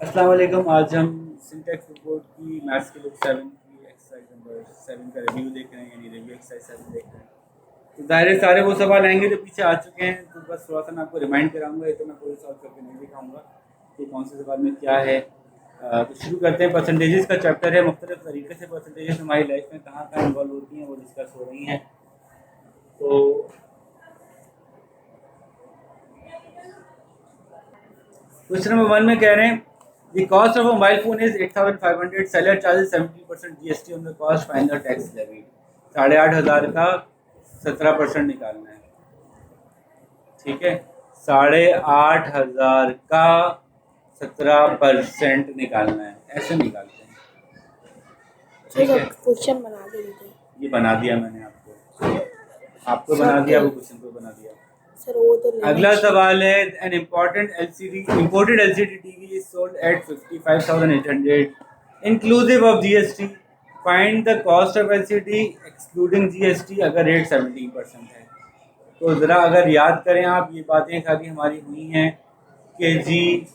अस्सलाम वालेकुम। आज हम सिंटेक्स रिपोर्ट की मैथ्स के बुक 7 की एक्सरसाइज नंबर 7 का रिव्यू देख रहे हैं, यानी रिव्यू एक्सरसाइज 7 देख रहे हैं। तो ज़ाहिर है सारे वो सवाल आएंगे जो पीछे आ चुके हैं, तो बस थोड़ा सा मैं आपको रिमाइंड कराऊंगा। ये तो मैं पूरे सॉल्व करके नहीं दिखाऊंगा कि कौन से सवाल में क्या है। तो शुरू करते हैं। परसेंटेजेस का चैप्टर है। मुख्तलिफ तरीके से परसेंटेजेस हमारी लाइफ में कहाँ कहाँ इन्वॉल्व होती हैं वो डिस्कस हो रही हैं। तो क्वेश्चन नंबर 1 में कह रहे हैं the cost of a mobile phone is 8,500, seller charges 17% GST on the cost, find the tax levied। 8,500 का 17% निकालना है। ठीक है, 8,500 का 17% निकालना है। ऐसे निकालते हैं। ठीक है, क्वेश्चन बना दीजिए। ये बना दिया मैंने आपको बना दिया, वो क्वेश्चन को बना दिया। सर वो तो अगला सवाल है an imported LCD TV is sold at 55,800 inclusive of GST, find the cost of LCD excluding GST अगर रेट 17% है। तो ज़रा अगर याद करें आप, ये बातें सारी हमारी हुई हैं कि जी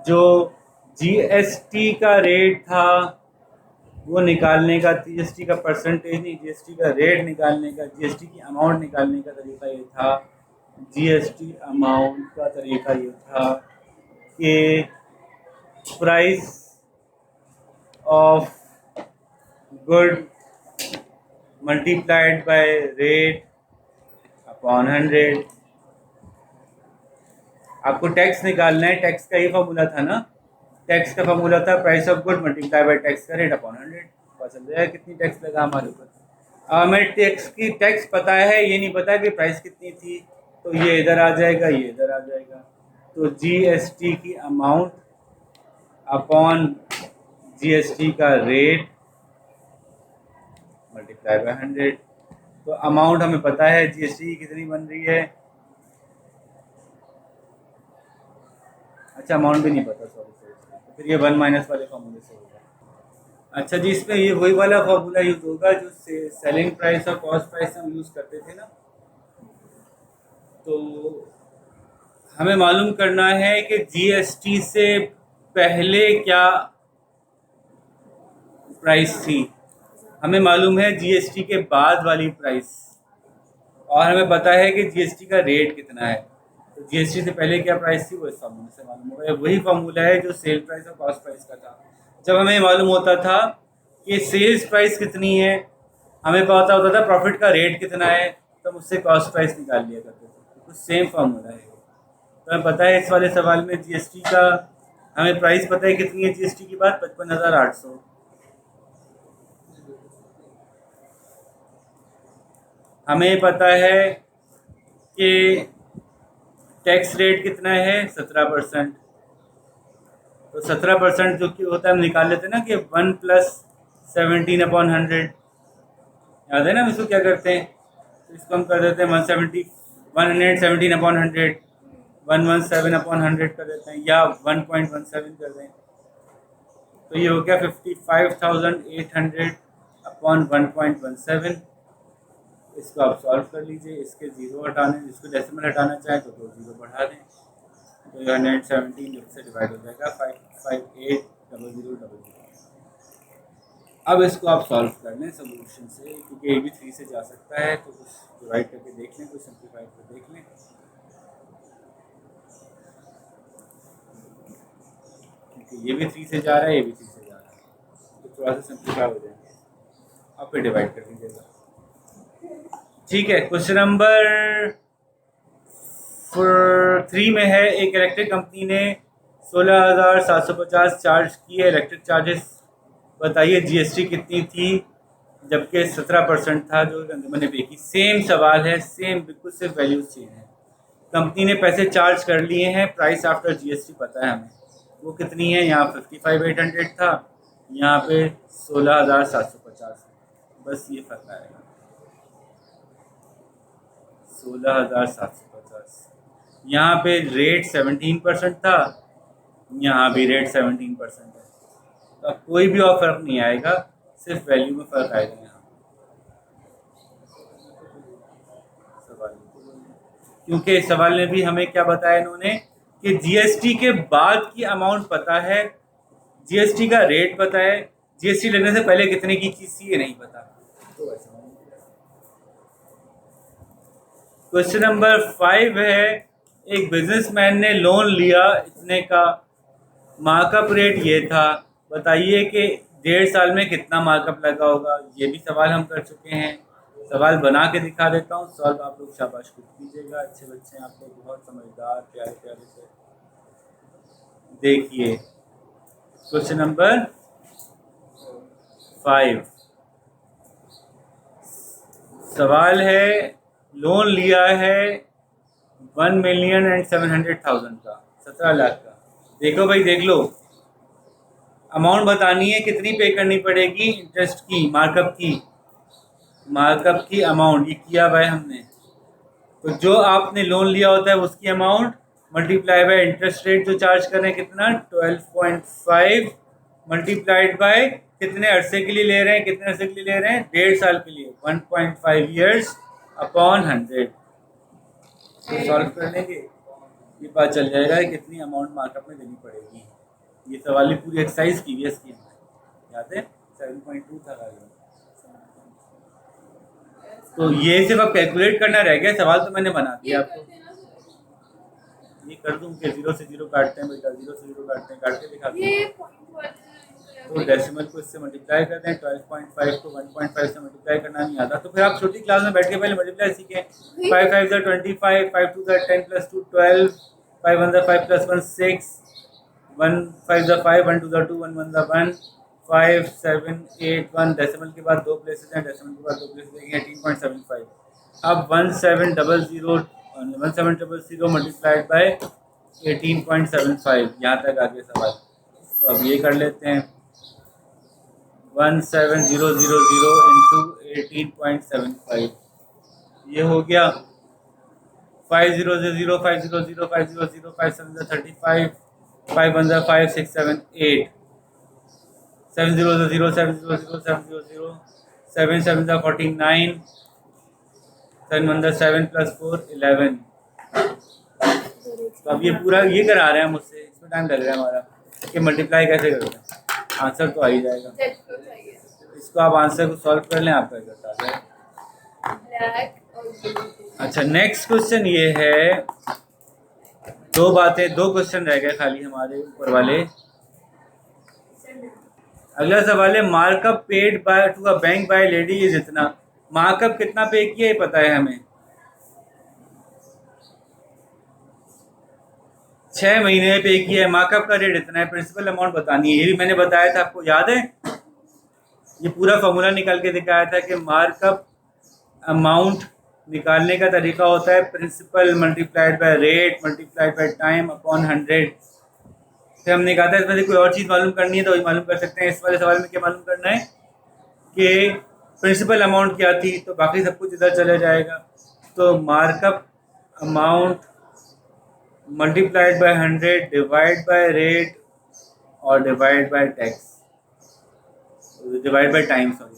जो GST का रेट था वो निकालने का, जीएसटी का परसेंटेज नहीं, जीएसटी का रेट निकालने का, जीएसटी की अमाउंट निकालने का तरीका ये था। जीएसटी अमाउंट का तरीका ये था कि price of good multiplied by rate upon 100। आपको टैक्स निकालना है। टैक्स का ये फॉर्मूला था ना, टैक्स का फॉर्मूला था price of good multiply by tax का रेट अपॉन 100। पता चल जाएगा कितनी टैक्स लगा हमारे ऊपर। हमें टैक्स पता है, ये नहीं पता कि प्राइस कितनी थी, तो ये इधर आ जाएगा, ये इधर आ जाएगा। तो जीएसटी की अमाउंट अपॉन जीएसटी का रेट मल्टीप्लाई बाय 100। तो अमाउंट हमें पता है जीएसटी कितनी बन रही है। अच्छा, अमाउंट भी नहीं पता, सॉरी। तो फिर ये 1 माइनस वाले फॉर्मूले से होगा। अच्छा जी, इसमें ये वही वाला फॉर्मूला यूज होगा जो सेलिंग प्राइस और कॉस्ट प्राइस हम यूज करते थे ना। तो हमें मालूम करना है कि जीएसटी से पहले क्या प्राइस थी। हमें मालूम है जीएसटी के बाद वाली प्राइस, और हमें पता है कि जीएसटी का रेट कितना है। तो जीएसटी से पहले क्या प्राइस थी वो इस फार्मूले से मालूम होगा। वही फार्मूला है जो सेल प्राइस और कॉस्ट प्राइस का था। जब हमें मालूम होता था कि सेल्स प्राइस कितनी है, हमें पता होता था प्रॉफिट का रेट कितना है, तो हम उससे कॉस्ट प्राइस निकाल लिया करते थे। तो सेम फार्मूला है। तो हमें पता है इस वाले सवाल में जीएसटी का, हमें प्राइस पता है कितनी है जीएसटी की बात, 55,800। हमें पता है कि टैक्स रेट कितना है, 17%। तो 17% जो कि होता है हम निकाल लेते हैं ना कि 1 + 17/100। याद है ना हम इसको क्या करते हैं, तो इसको हम कर देते हैं 117/100, 117/100 कर देते हैं, या 1.17 कर दें। तो ये हो गया 55,800/1.17। इसको आप सॉल्व कर लीजिए। इसके जीरो हटाने, इसको डेसिमल हटाना चाहें तो 2 जीरो बढ़ा दें, तो ये 117 से डिवाइड हो जाएगा 558,000,000। अब इसको आप सॉल्व कर लें सोल्यूशन से, क्योंकि ये भी 3 से जा सकता है, तो कुछ डिवाइड करके देख लें, कुछ सिंप्लीफाई करके देख लें। क्योंकि ये भी 3 से जा रहा है, ये भी 3 से जा रहा है, तो थोड़ा सा सिंप्लीफाई हो जाएगा। अब फिर डिवाइड कर दीजिएगा। ठीक है, क्वेश्चन नंबर 3 में है, एक इलेक्ट्रिक कंपनी ने 16,750 चार्ज की है इलेक्ट्रिक चार्जेस। बताइए जीएसटी कितनी थी जबकि 17% था जो कंज्यूमर ने पे की। सेम सवाल है, सेम, बिल्कुल सिर्फ वैल्यूज चेंज है। कंपनी ने पैसे चार्ज कर लिए हैं, प्राइस आफ्टर जीएसटी पता है हमें, वो कितनी है। यहाँ 55,800 था, यहाँ पे 16,750। बस ये फर्क आएगा, 16,750। यहाँ पे रेट 17% था, यहाँ भी रेट 17% है। तो अब कोई भी और फर्क नहीं आएगा, सिर्फ वैल्यू में फर्क आएगा। यहाँ सवाल, क्योंकि इस सवाल में भी हमें क्या बताया इन्होंने कि जीएसटी के बाद की अमाउंट पता है, जीएसटी का रेट पता है, जीएसटी लगने से पहले कितने की चीज थी ये नहीं पता। तो ऐसा क्वेश्चन नंबर 5 है, एक बिजनेसमैन ने लोन लिया इतने का, मार्कअप रेट ये था, बताइए कि 1.5 साल में कितना मार्कअप लगा होगा। ये भी सवाल हम कर चुके हैं, सवाल बना के दिखा देता हूँ, सॉल्व आप लोग शाबाश खुद कीजिएगा, अच्छे बच्चे हैं आप लोग, बहुत समझदार प्यारे प्यारे से। देखिए क्वेश्चन नंबर 5, सवाल है लोन लिया है 1,700,000 का, 17 लाख का। देखो भाई देख लो, अमाउंट बतानी है कितनी पे करनी पड़ेगी, इंटरेस्ट की, मार्कअप की अमाउंट, ये किया भाई हमने। तो जो आपने लोन लिया होता है उसकी amount multiply by interest rate जो चार्ज कर रहे हैं कितना 12.5 मल्टीप्लाइड बाय कितने अरसे के लिए ले रहे हैं, कितने अरसे के लिए ले रहे हैं 1.5 साल के लिए, 1.5 ईयर्स अपॉन 100। तो सॉल्व कर लेंगे ये पता चल जाएगा कि कितनी अमाउंट मार्कअप में देनी पड़ेगी। ये सवाल ही पूरी एक्सरसाइज की हुई है इसकी, याद है 7.2 था गाइस। तो ये सिर्फ अब कैलकुलेट करना रह गया, सवाल तो मैंने बना दिया आपको। ये कर दूं कि 0 से 0 काटते हैं बेटा, 0 से 0 काटते हैं, काट के दिखाते हैं। तो डेसिमल को इससे मल्टीप्लाई कर दें, 12.5 को 1.5 से मल्टीप्लाई करना नहीं आता तो फिर आप छोटी क्लास में बैठ के पहले मल्टीप्लाई सीखें। 5 5 जा 25, 5 2 जा 10 + 2 12, 5 1 जा 5 + 1 6, 1 5 जा 5, 1 2 जा 2, 1 1 जा 1, 5 7 8 1, डेसिमल के बाद 2 प्लेसेस हैं, डेसिमल के बाद 2 प्लेसेस देंगे 18.75। अब 1700 मल्टीप्लाइड बाय 18.75, यहाँ तक आगे सवाल। तो अब ये कर लेते हैं 17,000 इंटू 18.75, ये हो गया 500 500 500 5 7 35, 5 1 5 6 7 8, 700 700 700, 7 7 49, 7 1 7 + 4 11। तो अब ये पूरा ये करा रहे हैं मुझसे, इसमें टाइम लग रहा है हमारा कि मल्टीप्लाई कैसे करते हैं, आंसर तो आ ही जाएगा। इसको आप आंसर को सॉल्व कर लें, आपका रिजल्ट आ जाएगा। अच्छा नेक्स्ट क्वेश्चन ये है, दो क्वेश्चन रह गए खाली हमारे ऊपर वाले। अगला सवाल है markup paid by to a bank by lady is इतना, मार्कअप कितना पे किया ये पता है हमें, 6 महीने में पे किया है, मार्कअप का रेट इतना है, प्रिंसिपल अमाउंट बतानी है, ये भी मैंने बताया था आपको, याद है? ये पूरा फॉर्मूला निकाल के दिखाया था कि मार्कअप अमाउंट निकालने का तरीका होता है principal multiplied by rate multiplied by time upon 100। फिर हमने कहा था इसमें से कोई और चीज़ मालूम करनी है तो वही मालूम कर सकते हैं। इस वाले सवाल में क्या मालूम करना है कि प्रिंसिपल अमाउंट क्या थी, तो बाकी सब कुछ इधर चला जाएगा। तो markup amount multiplied by 100 divide by rate और divide by tax, divide by time sorry.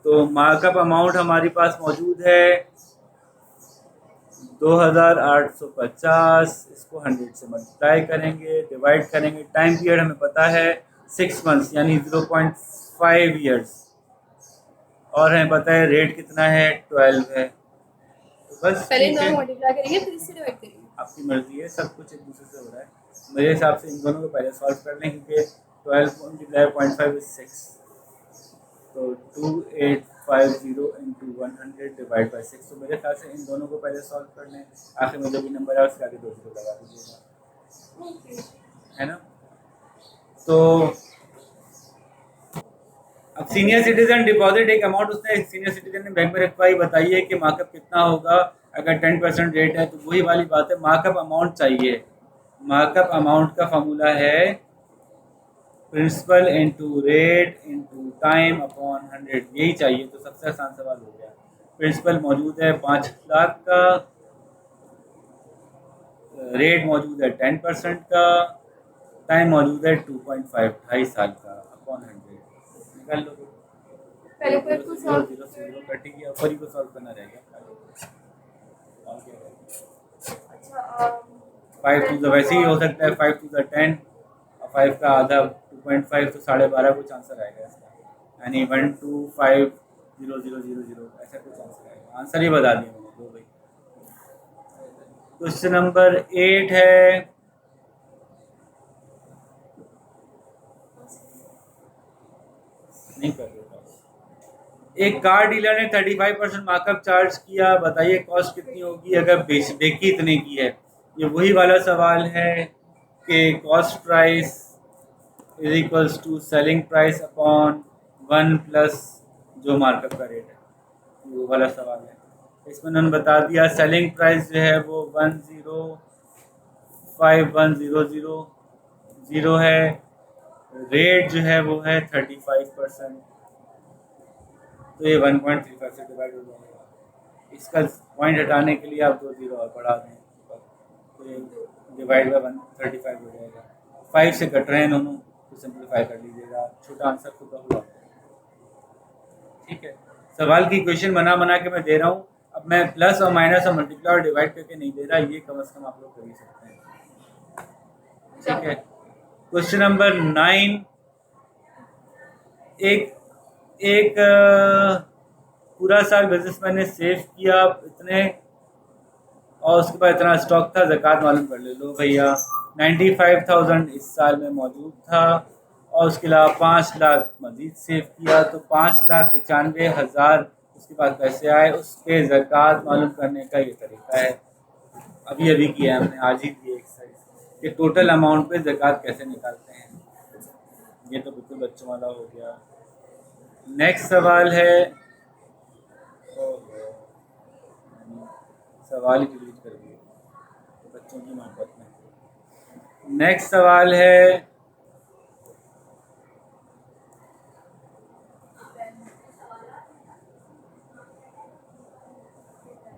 तो मार्कअप अमाउंट हमारे पास मौजूद है 2850, इसको 100 से मल्टीप्लाई करेंगे, डिवाइड करेंगे, टाइम पीरियड हमें पता है 6 मंथ्स यानी 0.5 ईयर्स, और हमें पता है रेट कितना है 12 है। तो बस पहले दोनों मल्टीप्लाई करेंगे फिर इससे डिवाइड करेंगे, आपकी मर्जी है, सब कुछ एक दूसरे से हो रहा है। मेरे हिसाब से इन दोनों को पहले सॉल्व कर लें क्योंकि 12 मल्टीप्लाई 0.5 इज 6, तो 2850 इंटू 100 डिवाइड बाई 6। तो मेरे ख्याल से इन दोनों को पहले सॉल्व कर लें, आखिर में जो भी नंबर है उसके आगे 2 जीरो लगा दीजिएगा, है ना। तो अब सीनियर सिटीजन डिपॉजिट एक अमाउंट उसने सीनियर सिटीजन ने बैंक में रखवाई, बताइए कि मार्कअप कितना होगा अगर 10% रेट है। तो वही वाली बात है, मार्कअप अमाउंट चाहिए। मार्कअप अमाउंट का फॉर्मूला है principal into rate into time upon 100, यही चाहिए। तो सबसे आसान सवाल हो गया। प्रिंसिपल मौजूद है 5 लाख का, रेट मौजूद है 10% का, टाइम मौजूद है 2.5 2.5 साल का अपॉन 100। निकाल लो, पहले को जीरो कटेगी, ऊपर ही को सॉल्व करना रहेगा। 5 टू द वैसे ही हो सकता है 5 टू द 10 और 5 का आधा 2.5 तो 12.5 कुछ आंसर आएगा इसका, यानी 1250000 ऐसा कुछ आंसर आएगा। आंसर ही बता दिया मैंने दो भाई। क्वेश्चन नंबर 8 है, नहीं कर रहे। एक कार डीलर ने 35% मार्कअप चार्ज किया, बताइए कॉस्ट कितनी होगी अगर बेची इतने की है। ये वही वाला सवाल है कि cost price is equals to selling price upon 1 plus जो मार्कअप का रेट है, वो वाला सवाल है। इसमें उन्होंने बता दिया सेलिंग प्राइस जो है वो 1051000 है, रेट जो है वो है 35%, तो ये 1.35 से डिवाइड हो जाएगा। इसका पॉइंट हटाने के लिए आप 2 जीरो और बढ़ा दें, तो ये डिवाइड बाय 135 हो जाएगा। 5 से कट रहे हैं दोनों, तो सिंप्लीफाई कर लीजिएगा, छोटा आंसर खुद का हुआ। ठीक है, सवाल की क्वेश्चन बना के मैं दे रहा हूँ। अब मैं प्लस और माइनस और मल्टीप्लाई और डिवाइड करके नहीं दे रहा, ये कम से कम आप लोग कर ही सकते हैं। ठीक है, क्वेश्चन नंबर 9, एक पूरा साल बिजनेसमैन ने सेव किया इतने और उसके बाद इतना स्टॉक था, ज़कात मालूम कर ले। लो भैया 95,000 इस साल में मौजूद था और उसके अलावा 5 लाख मजीद सेव किया, तो 5,95,000 उसके पास पैसे आए, उसके ज़कात मालूम करने का ये तरीका है। अभी किया है हमने, आज ही की एक्सरसाइज कि टोटल अमाउंट पे ज़कात कैसे निकालते हैं। ये तो बिल्कुल बच्चों वाला हो गया। नेक्स्ट सवाल है, सवाल ही डिलीट कर दिए बच्चों की मोहब्बत में। नेक्स्ट सवाल है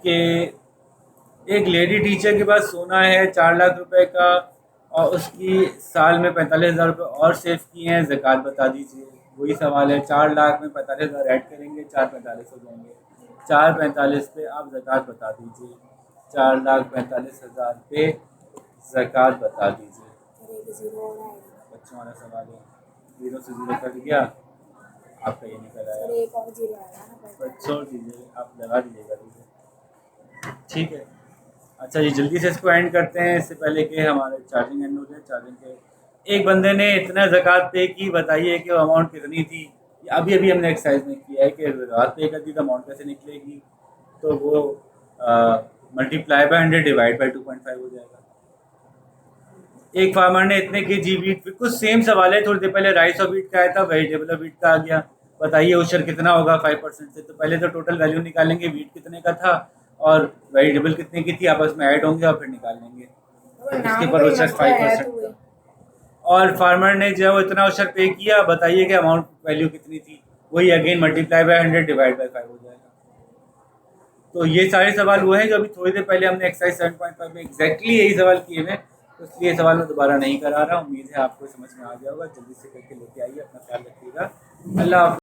कि एक लेडी टीचर के पास सोना है 4 लाख रुपए का और उसकी साल में 45,000 रुपये और सेव किए हैं, ज़कात बता दीजिए। वही सवाल है, 4 लाख में 45,000 ऐड करेंगे, 445 हो जाएंगे। 445 पे आप ज़कात बता दीजिए, 4,45,000 पे ज़कात बता दीजिए। बच्चों वाला सवाल है, 0 से 0 कट गया, आपका ये निकल आया। एक और जीरो आया, छोड़ दीजिए, आप लगा दीजिएगा। ठीक है, अच्छा ये जल्दी से इसको एंड करते हैं, इससे पहले कि हमारे चार्जिंग एंड हो जाए। चार्जिंग के एक बंदे ने इतना ज़कात पे की, बताइए कि वो अमाउंट कितनी थी। अभी हमने एक्सरसाइज में किया है कि ज़कात पे करती तो अमाउंट कैसे निकलेगी, तो वो मल्टीप्लाई बाय 100 डिवाइड बाय 2.5 हो जाएगा। एक फार्मर ने इतने के जी वीट, बिल्कुल सेम सवाल है, थोड़ी देर पहले राइस और वीट का आया था, वेजिटेबल और वीट का आ गया। बताइए उशर कितना होगा 5% से। तो पहले तो टोटल वैल्यू निकालेंगे, वीट कितने का था और वेजिटेबल कितने की थी, आपस में ऐड होंगे और फिर निकाल लेंगे। उसके ऊपर उशर 5%। और फार्मर ने जो इतना उशर पे किया, बताइए कि अमाउंट वैल्यू कितनी थी। वही again multiply by 100 divide bye 5 हो जाएगा। तो ये सारे सवाल वो हैं जो अभी थोड़ी देर पहले हमने एक्सरसाइज 7.5 में एग्जैक्टली यही सवाल किए हैं, तो इसलिए सवाल मैं दोबारा नहीं करा रहा। उम्मीद है आपको समझ में आ गया होगा। जल्दी से करके लेके आइए, अपना ख्याल रखिएगा। अल्लाह हाफ़िज़।